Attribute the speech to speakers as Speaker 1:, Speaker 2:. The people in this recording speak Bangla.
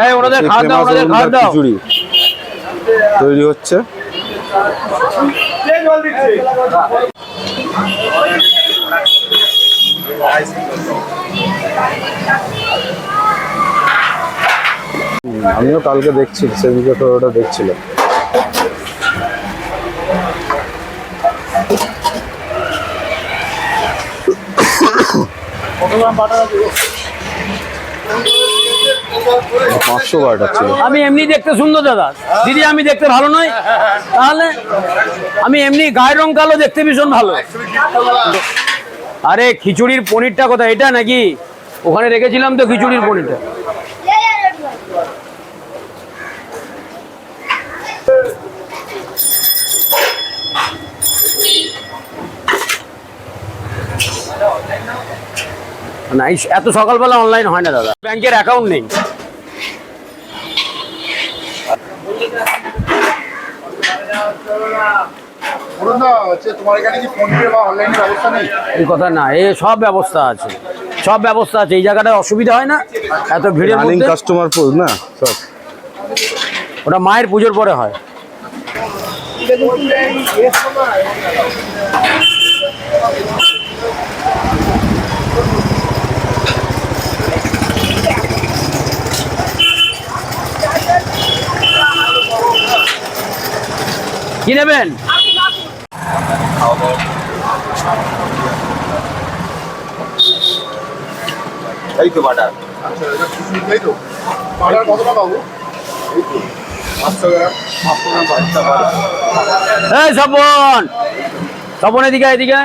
Speaker 1: এই ওনাদের খাওয়া দাও, ওনাদের খাওয়া দাও।
Speaker 2: খিচুড়ি তৈরি হচ্ছে। আমিও কালকে দেখছি, সেদিকে তো ওটা দেখছিল।
Speaker 1: আমি এমনি দেখতে সুন্দর দাদা, দিদি আমি দেখতে ভালো নয় তাহলে? আমি এমনি গায়ের রং কালো, দেখতে ভীষণ ভালো। আরে খিচুড়ির পনিরটা কোথায়? এটা নাকি ওখানে রেখেছিলাম তো খিচুড়ির পনিরটা। না এত সকালবেলা অনলাইন হয় না দাদা, ব্যাংকের অ্যাকাউন্ট নেই। এই কথা না, এই সব ব্যবস্থা আছে, সব ব্যবস্থা আছে। এই জায়গাটায় অসুবিধা হয় না এত ভিড়ের মধ্যে।
Speaker 2: কাস্টমার না সব,
Speaker 1: ওটা মায়ের পুজোর পরে হয়। কি নেবেন?
Speaker 3: এই তো বাটার। এই তো বাটার কত টাকা বাবু? এই তো 500 গ্রাম। 500 গ্রাম বাটার।
Speaker 1: এই স্বপন, স্বপন এদিকে এদিকে।